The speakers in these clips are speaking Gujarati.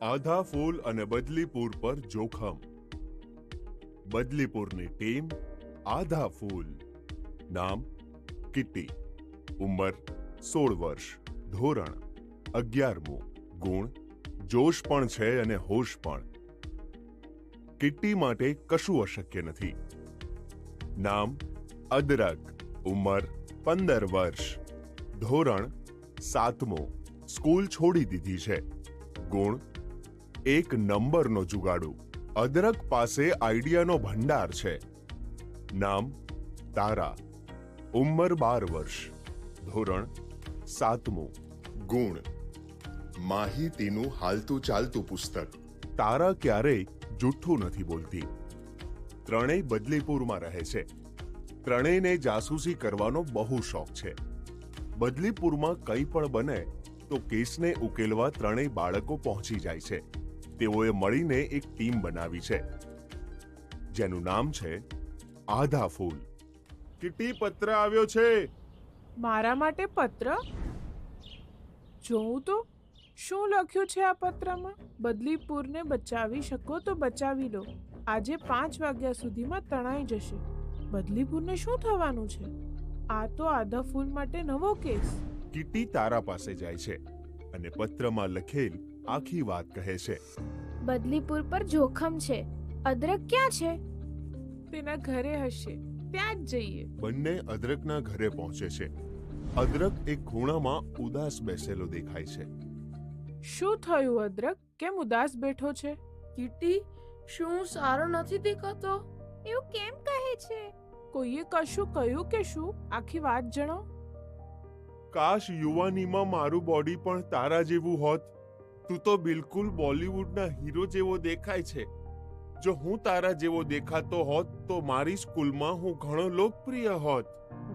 આધા ફૂલ અને બદલીપુર પર જોખમ. બદલીપુરની ટીમ આધા ફૂલ. નામ કિટ્ટી. ઉંમર 16 વર્ષ. ધોરણ 11મું. ગુણ જોશ પણ છે અને હોશ પણ. કિટ્ટી માટે કશું અશક્ય નથી. નામ અદરક. ઉંમર 15 વર્ષ. ધોરણ 7મું. સ્કૂલ છોડી દીધી છે. ગુણ 1 નંબરનો જુગાડુ. અદરક પાસે આઈડિયાનો ભંડાર છે. નામ તારા. ઉંમર 12 વર્ષ. ધોરણ 7મું. ગુણ માહિતીનું હાલતું ચાલતું પુસ્તક. તારા ક્યારેય જુઠ્ઠું નથી બોલતી. ત્રણેય બદલીપુરમાં રહે છે. ત્રણેયને જાસૂસી કરવાનો બહુ શોખ છે. બદલીપુરમાં કંઈ પણ બને તો કેસને ઉકેલવા ત્રણેય બાળકો પહોંચી જાય છે. તેઓએ મળીને એક ટીમ બનાવી છે જેનું નામ છે આધા ફૂલ. કિટ્ટી, પત્ર આવ્યો છે. મારા માટે પત્ર? જોઉં તો શું લખ્યું છે આ પત્રમાં? બદલીપુરને બચાવી શકો તો બચાવી લો. આજે 5 વાગ્યા સુધીમાં તણાઈ જશે. બદલીપુરને શું થવાનું છે? આ તો આધા ફૂલ માટે નવો કેસ. કિટ્ટી તારા પાસે જાય છે અને પત્રમાં લખેલ આખી વાત કહે છે. બદલીપુર પર જોખમ છે. અદરક ક્યાં છે? તેના ઘરે હશે, ત્યાં જ જઈએ. બંને અદરકના ઘરે પહોંચે છે. અદરક એક ખૂણામાં ઉદાસ બેસેલો દેખાય છે. શું થયું અદરક? કેમ ઉદાસ બેઠો છે? કિટ્ટી, શું સારો નથી દેખાતો? એવું કેમ કહે છે? કોઈએ કશું કહ્યું કે શું? આખી વાત જણાવ. કાશ યુવાનીમાં મારું બોડી પણ તારા જેવું હોત. તું તો બિલકુલ બોલિવૂડના હીરો જેવો દેખાય છે. જો હું તારા જેવો દેખાતો હોત તો મારી સ્કૂલમાં હું ઘણો લોકપ્રિય હોત.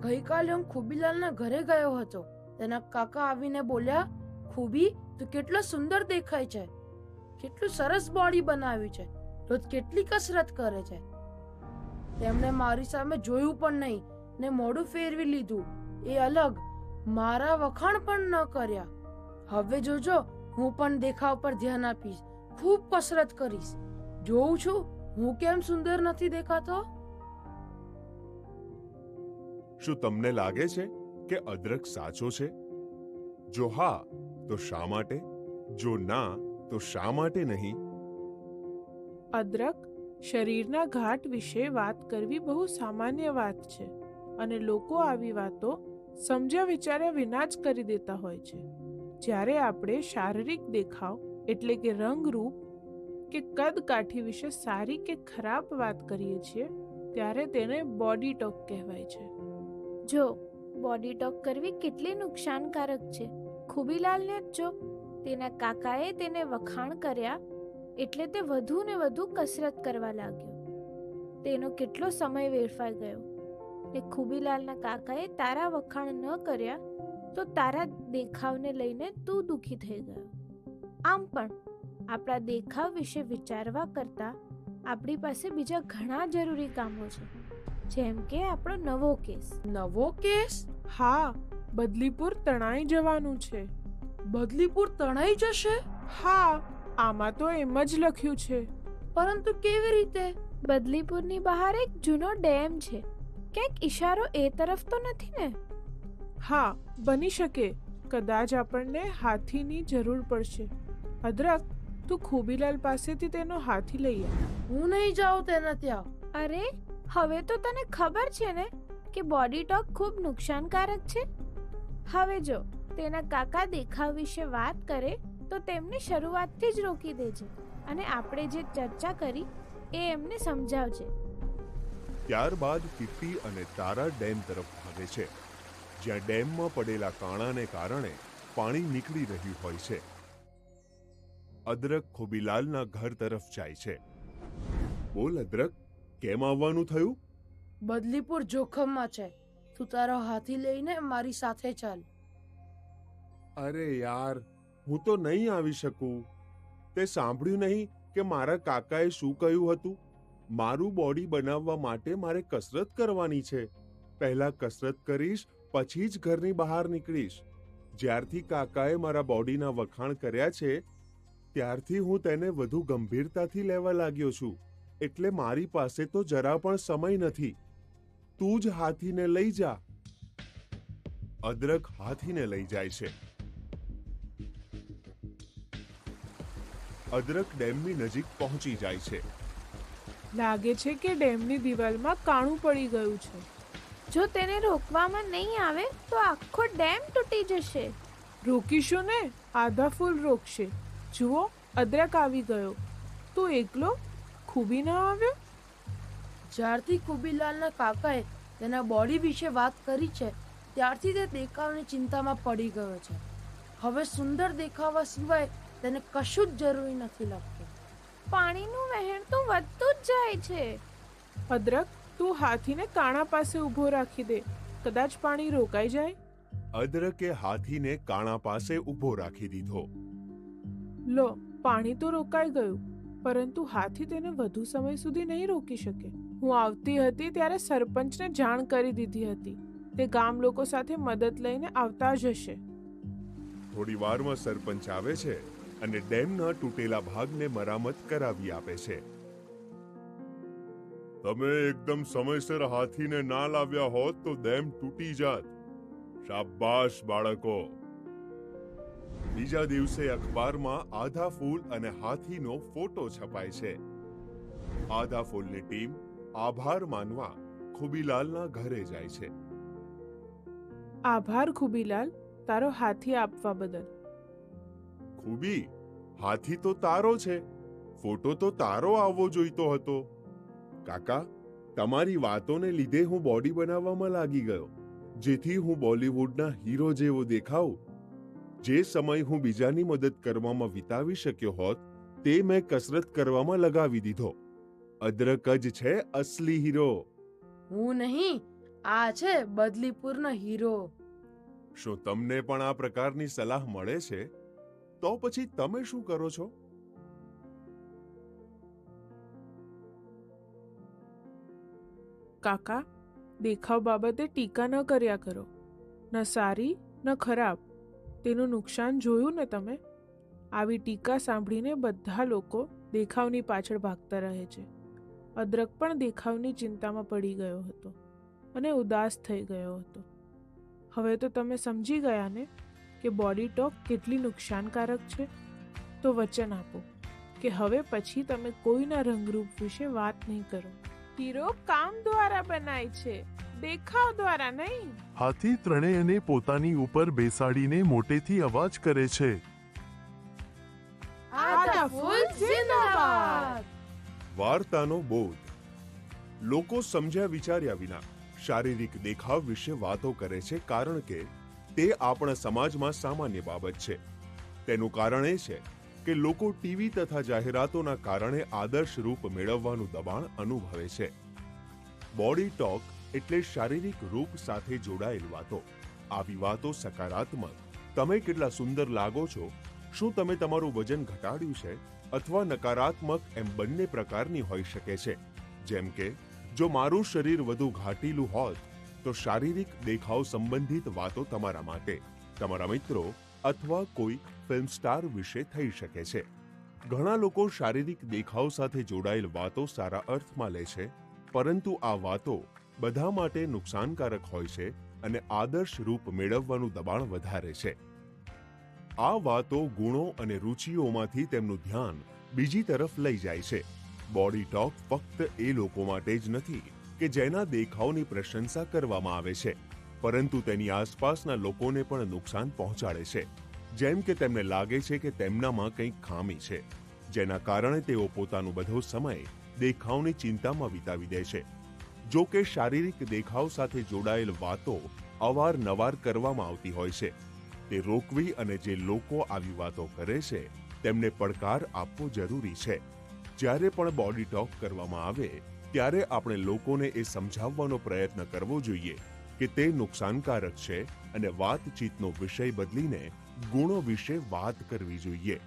ગઈકાલે હું ખુબીલાલના ઘરે ગયો હતો. તેના કાકા આવીને બોલ્યા, ખુબી, તું કેટલો સુંદર દેખાય છે. કેટલું સરસ બોડી બનાવ્યું છે. રોજ કેટલી કસરત કરે છે. તેમણે મારી સામે જોયું પણ નહીં ને મોઢું ફેરવી લીધું. એ અલગ, મારા વખાણ પણ ન કર્યા. હવે જોજો, હું પણ દેખાવ પર ધ્યાન આપીશ. ખૂબ કસરત કરીશ. જોઉં છું હું કેમ સુંદર નથી દેખાતો. શું તમને લાગે છે કે અદરક સાચો છે? જો હા તો શા માટે? જો ના તો શા માટે નહીં? અદરક, શરીરના ઘાટ વિશે વાત કરવી બહુ સામાન્ય વાત છે અને લોકો આવી વાતો સમજ્યા વિચાર્યા વિના જ કરી દેતા હોય છે. જ્યારે આપણે શારીરિક દેખાવ એટલે કે રંગરૂપ કે કદ કાઠી વિશે સારી કે ખરાબ વાત કરીએ છીએ ત્યારે તેને બોડી ટોક કહેવાય છે. જો બોડી ટોક કરવી કેટલી નુકસાનકારક છે. ખુબીલાલને જ જો, તેના કાકાએ તેને વખાણ કર્યા એટલે તે વધુ ને વધુ કસરત કરવા લાગ્યો. તેનો કેટલો સમય વેડફાઈ ગયો. ને ખુબીલાલના કાકાએ તારા વખાણ ન કર્યા તો તારા દેખાવને લઈને તું દુઃખી થઈ ગયો. આમ પણ આપણા દેખાવ વિશે વિચારવા કરતા આપણી પાસે બીજા ઘણા જરૂરી કામો છે. જેમ કે આપણો નવો કેસ. નવો કેસ? હા, બદલીપુર તણાઈ જવાનું છે. બદલીપુર તણાઈ જશે? હા, આમાં તો એમ જ લખ્યું છે. પરંતુ કેવી રીતે? બદલીપુરની બહાર એક જૂનો ડેમ છે. ક્યાંક ઈશારો એ તરફ તો નથી ને? હા, બની શકે. કદાચ આપણને હાથીની જરૂર પડશે. અદરક, તું ખુબીલાલ પાસેથી તેનો હાથી લઈ આવ. હું નહીં જાઉં તેના ત્યાં. અરે, હવે તો તને ખબર છે ને કે બોડી ટોક ખૂબ નુકસાનકારક છે. હવે જો તેના કાકા દેખાવ વિશે વાત કરે તો તેમને શરૂઆતથી જ રોકી દેજે અને આપણે જે ચર્ચા કરી એ એમને સમજાવજે. ત્યારબાદ કિટ્ટી અને તારા ડેમ તરફ ભાગે છે, જ્યાં ડેમમાં પડેલા કાણાને કારણે પાણી નીકળી રહ્યું હોય છે. અદરક ખુબીલાલના ઘર તરફ જાય છે. બોલ અદરક, કેમ આવવાનું થયું? બદલીપુર જોખમમાં છે. તું તારો હાથી લઈને મારી સાથે ચાલ. અરે યાર, હું તો નહીં આવી શકું. તે સાંભળ્યું નહીં કે મારા કાકાએ શું કહ્યું હતું? મારું બોડી બનાવવા માટે મારે કસરત કરવાની છે. પહેલા કસરત કરીશ, પછી જ ઘરની બહાર નીકળીશ. જ્યારથી કાકાએ મારા બોડીના વખાણ કર્યા છે ત્યારથી હું તેને વધુ ગંભીરતાથી લેવા લાગ્યો છું, એટલે મારી પાસે તો જરા પણ સમય નથી. તું જ હાથીને લઈ જા. અદરક હાથીને લઈ જાય છે. અદરક ડેમની નજીક પહોંચી જાય છે. લાગે છે કે ડેમની દિવાલમાં કાણું પડી ગયું છે. જો તેને રોકવામાં નહીં આવે તો આખો ડેમ તૂટી જશે. રોકીશું ને, આધા ફૂલ રોકશે. જુઓ, અદરક આવી ગયો. તું એકલો? ખૂબી ન આવ્યો? જ્યારથી ખુબીલાલના કાકાએ તેના બોડી વિશે વાત કરી છે ત્યારથી તે દેખાવની ચિંતામાં પડી ગયો છે. હવે સુંદર દેખાવા સિવાય તેને કશું જ જરૂરી નથી લાગતું. પાણીનું વહેણ તો વધતું જ જાય છે. અદરક, તું હાથીને કાણા પાસે ઊભો રાખી દે. કદાચ પાણી રોકાઈ જાય. અદરકે હાથીને કાણા પાસે ઊભો રાખી દીધો. લો, પાણી તો રોકાઈ ગયું, પરંતુ હાથી તેને વધુ સમય સુધી નહીં રોકી શકે. હું આવતી હતી ત્યારે સરપંચને જાણ કરી દીધી હતી. તે ગામ લોકો સાથે મદદ લઈને આવતા જ હશે. થોડી વારમાં સરપંચ આવે છે અને ડેમના તૂટેલા ભાગને મરામત કરાવી આપે છે. તમે એકદમ સમયસર હાથીને ના લાવ્યા હોત તો ડેમ તૂટી જાત. શાબાશ બાળકો. બીજા દિવસે અખબારમાં આધા ફૂલ અને હાથીનો ફોટો છપાય છે. આધા ફૂલની ટીમ આભાર માનવા ખુબીલાલના ઘરે જાય છે. આભાર ખુબીલાલ, તારો હાથી આપવા બદલ. ખૂબી, હાથી તો તારો છે, ફોટો તો તારો આવવો જોઈતો હતો. કાકા, તમારી વાતોને લીધે હું બોડી બનાવવામાં લાગી ગયો, જેથી હું બોલિવૂડના હીરો જેવો દેખાઉં. જે સમય હું બીજાની મદદ કરવામાં વિતાવી શક્યો હોત તે મેં કસરત કરવામાં લગાવી દીધો. અદરક જ છે અસલી હીરો. હું નહીં, આ છે બદલીપુરનો હીરો. શું તમને પણ આ પ્રકારની સલાહ મળે છે? તો પછી તમે શું કરો છો? કાકા, દેખાવ બાબતે ટીકા ન કર્યા કરો. ન સારી ન ખરાબ. તેનું નુકસાન જોયું ને તમે? આવી ટીકા સાંભળીને બધા લોકો દેખાવની પાછળ ભાગતા રહે છે. અદરક પણ દેખાવની ચિંતામાં પડી ગયો હતો અને ઉદાસ થઈ ગયો હતો. હવે તો તમે સમજી ગયા ને કે બોડી ટોક કેટલી નુકસાનકારક છે? તો વચન આપો કે હવે પછી તમે કોઈના રંગરૂપ વિશે વાત નહીં કરો. હીરો કામ દ્વારા બનાય છે, દેખાવ દ્વારા નહીં. હાથી ત્રણેયને પોતાની ઉપર બેસાડીને મોટેથી અવાજ કરે છે. આધા ફૂલ જિંદાબાદ. વાર્તાનો બોધ. લોકો સમજ્યા વિચાર્યા વિના શારીરિક દેખાવ વિશે વાતો કરે છે, કારણ કે તે આપણા સમાજમાં સામાન્ય બાબત છે. તેનું કારણ એ છે કે લોકો ટીવી તથા જાહેરાતોના કારણે આદર્શ રૂપ મેળવવાનું દબાણ અનુભવે છે. બોડી ટોક એટલે શારીરિક રૂપ સાથે જોડાયેલ વાતો. આવી વાતો સકારાત્મક, તમે કેટલા સુંદર લાગો છો, શું તમે તમારું વજન ઘટાડ્યું છે, અથવા નકારાત્મક, એમ બંને પ્રકારની હોઈ શકે છે. જેમ કે જો મારું શરીર વધુ ઘાટીલું હોત તો શારીરિક દેખાવ સંબંધિત વાતો તમારા માટે, તમારા મિત્રો અથવા કોઈ ફિલ્મ સ્ટાર વિશે થઈ શકે છે. ઘણા લોકો શારીરિક દેખાવ સાથે જોડાયેલ વાતો સારા અર્થમાં લે છે, પરંતુ આ વાતો બધા માટે નુકસાનકારક હોય છે અને આદર્શ રૂપ મેળવવાનું દબાણ વધારે છે. આ વાતો ગુણો અને રુચિઓમાંથી તેમનું ધ્યાન બીજી તરફ લઈ જાય છે. બોડી ટોક ફક્ત એ લોકો માટે જ નથી કે જેના દેખાવની પ્રશંસા કરવામાં આવે છે, પરંતુ તેની આસપાસના લોકોને પણ નુકસાન પહોંચાડે છે. જેમ કે તેમને લાગે છે કે તેમનામાં કંઈક ખામી છે, જેના કારણે તેઓ પોતાનો બધો સમય દેખાવની ચિંતામાં વિતાવી દે છે. જો કે શારીરિક દેખાવ સાથે જોડાયેલ વાતો અવારનવાર કરવામાં આવતી હોય છે. તે રોકવી અને જે લોકો આવી વાતો કરે છે તેમને પડકાર આપવો જરૂરી છે. જ્યારે પણ બોડી ટોક કરવામાં આવે ત્યારે આપણે લોકોને એ સમજાવવાનો પ્રયત્ન કરવો જોઈએ કે તે નુકસાનકારક છે અને વાતચીતનો વિષય બદલીને ગુણો વિશે વાત કરવી જોઈએ.